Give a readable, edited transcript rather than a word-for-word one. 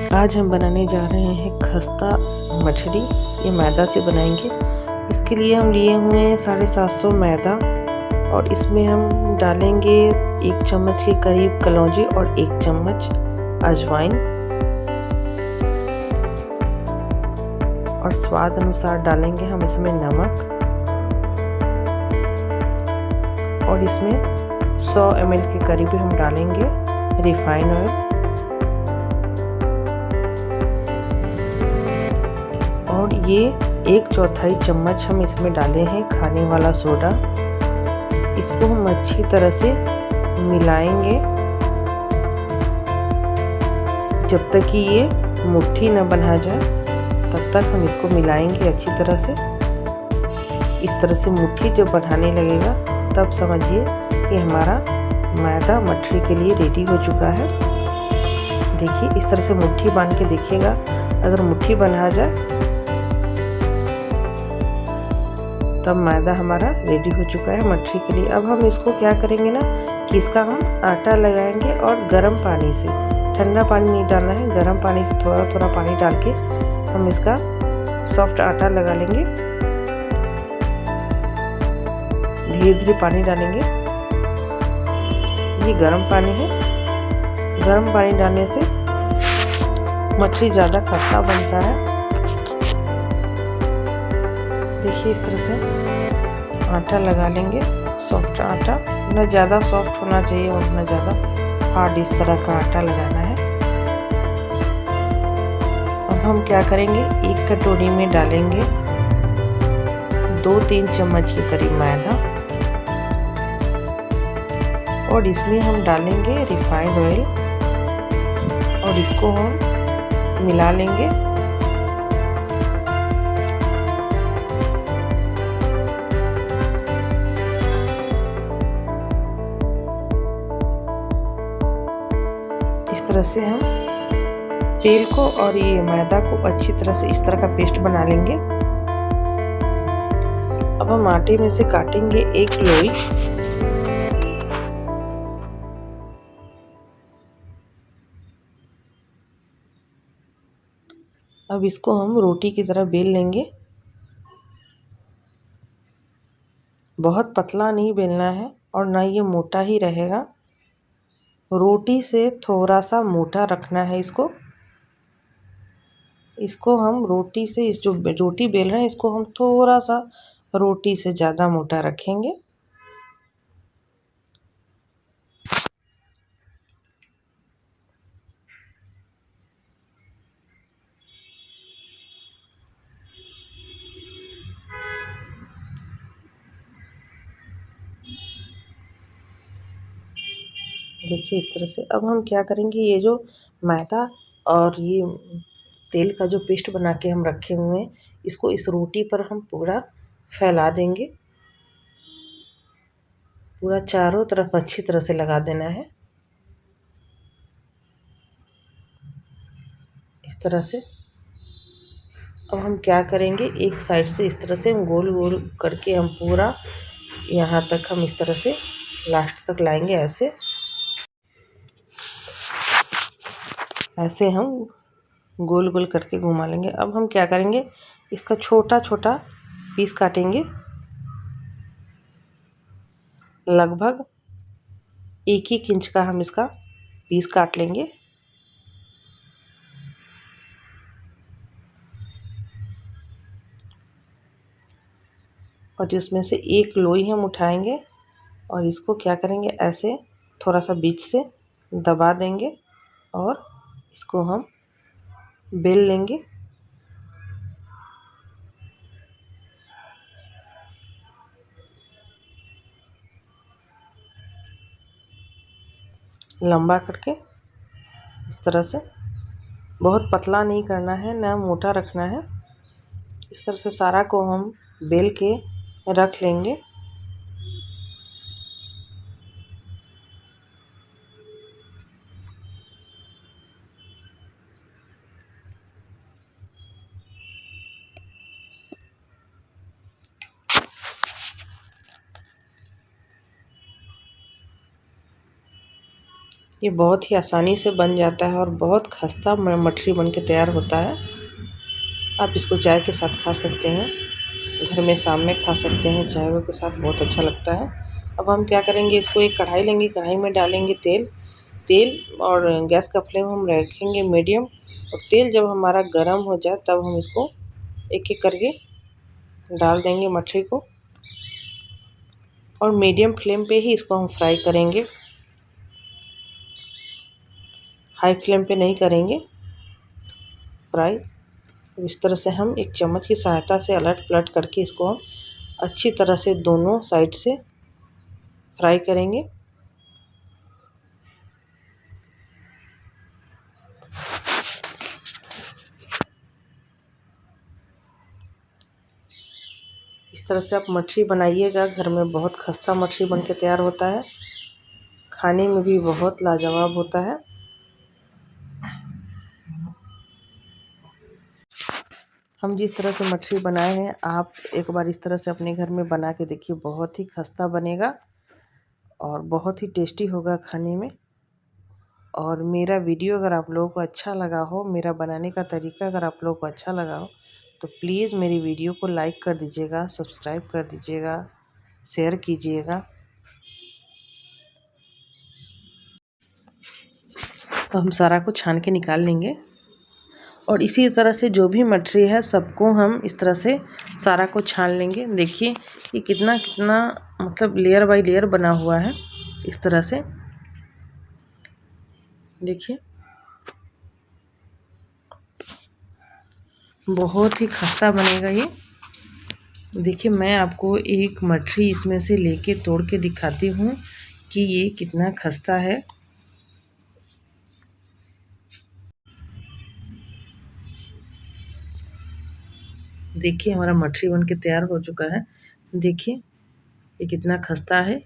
आज हम बनाने जा रहे हैं खस्ता मछली। ये मैदा से बनाएंगे। इसके लिए हम लिए हुए हैं 750 मैदा और इसमें हम डालेंगे 1 चम्मच के करीब कलौंजी और 1 चम्मच अजवाइन और स्वाद अनुसार डालेंगे हम इसमें नमक और इसमें 100 ml के करीब हम डालेंगे रिफाइन ऑयल और ये 1/4 चम्मच हम इसमें डाले हैं खाने वाला सोडा। इसको हम अच्छी तरह से मिलाएंगे जब तक कि ये मुट्ठी न बना जाए, तब तक हम इसको मिलाएंगे अच्छी तरह से। इस तरह से मुट्ठी जब बनाने लगेगा तब समझिए कि हमारा मैदा मठरी के लिए रेडी हो चुका है। देखिए इस तरह से मुट्ठी बांध के देखिएगा, अगर मुट्ठी बना जाए तब मैदा हमारा रेडी हो चुका है मठरी के लिए। अब हम इसको क्या करेंगे ना कि इसका हम आटा लगाएंगे और गर्म पानी से, ठंडा पानी नहीं डालना है, गर्म पानी से थोड़ा थोड़ा पानी डाल के हम इसका सॉफ्ट आटा लगा लेंगे। धीरे धीरे पानी डालेंगे। ये गर्म पानी है। गर्म पानी डालने से मछली ज़्यादा खस्ता बनता है। देखिए इस तरह से आटा लगा लेंगे, सॉफ्ट आटा, न ज़्यादा सॉफ्ट होना चाहिए और न ज़्यादा हार्ड। इस तरह का आटा लगाना है। अब हम क्या करेंगे, एक कटोरी में डालेंगे 2-3 चम्मच के करीब मैदा और इसमें हम डालेंगे रिफाइंड ऑयल और इसको हम मिला लेंगे। इस तरह से हम तेल को और ये मैदा को अच्छी तरह से इस तरह का पेस्ट बना लेंगे। अब हम आटे में से काटेंगे एक लोई। अब इसको हम रोटी की तरह बेल लेंगे। बहुत पतला नहीं बेलना है और ना ये मोटा ही रहेगा, रोटी से थोड़ा सा मोटा रखना है इसको। इसको हम रोटी से, इस जो रोटी बेल रहे हैं इसको हम थोड़ा सा रोटी से ज़्यादा मोटा रखेंगे। देखिए इस तरह से। अब हम क्या करेंगे, ये जो मैदा और ये तेल का जो पेस्ट बना के हम रखे हुए हैं, इसको इस रोटी पर हम पूरा फैला देंगे। पूरा चारों तरफ अच्छी तरह से लगा देना है इस तरह से। अब हम क्या करेंगे, एक साइड से इस तरह से हम गोल गोल करके हम पूरा यहाँ तक हम इस तरह से लास्ट तक लाएंगे। ऐसे हम गोल गोल करके घुमा लेंगे। अब हम क्या करेंगे, इसका छोटा छोटा पीस काटेंगे। लगभग 1 इंच का हम इसका पीस काट लेंगे। और जिसमें से एक लोई हम उठाएंगे और इसको क्या करेंगे, ऐसे थोड़ा सा बीच से दबा देंगे और इसको हम बेल लेंगे। लंबा करके इस तरह से, बहुत पतला नहीं करना है ना मोटा रखना है। इस तरह से सारा को हम बेल के रख लेंगे। ये बहुत ही आसानी से बन जाता है और बहुत खस्ता मठरी बन के तैयार होता है। आप इसको चाय के साथ खा सकते हैं, घर में शाम में खा सकते हैं, चाय के साथ बहुत अच्छा लगता है। अब हम क्या करेंगे, इसको एक कढ़ाई लेंगे, कढ़ाई में डालेंगे तेल और गैस का फ्लेम हम रखेंगे मीडियम। और तेल जब हमारा गर्म हो जाए तब हम इसको एक एक करके डाल देंगे मछली को, और मीडियम फ्लेम पे ही इसको हम फ्राई करेंगे, हाई फ्लेम पे नहीं करेंगे फ्राई। इस तरह से हम एक चम्मच की सहायता से अलट पलट करके इसको हम अच्छी तरह से दोनों साइड से फ्राई करेंगे। इस तरह से आप मछली बनाइएगा, घर में बहुत खस्ता मछली बन के तैयार होता है, खाने में भी बहुत लाजवाब होता है। हम जिस तरह से मछली बनाए हैं, आप एक बार इस तरह से अपने घर में बना के देखिए, बहुत ही खस्ता बनेगा और बहुत ही टेस्टी होगा खाने में। और मेरा वीडियो अगर आप लोगों को अच्छा लगा हो, मेरा बनाने का तरीका अगर आप लोगों को अच्छा लगा हो, तो प्लीज़ मेरी वीडियो को लाइक कर दीजिएगा, सब्सक्राइब कर दीजिएगा, शेयर कीजिएगा। तो हम सारा को छान के निकाल लेंगे, और इसी तरह से जो भी मछली है सबको हम इस तरह से सारा को छान लेंगे। देखिए ये कितना कितना मतलब लेयर बाय लेयर बना हुआ है, इस तरह से देखिए बहुत ही खस्ता बनेगा ये। देखिए मैं आपको एक मछली इसमें से लेके तोड़ के दिखाती हूँ कि ये कितना खस्ता है। देखिए हमारा मछली बन के तैयार हो चुका है। देखिए ये कितना खस्ता है।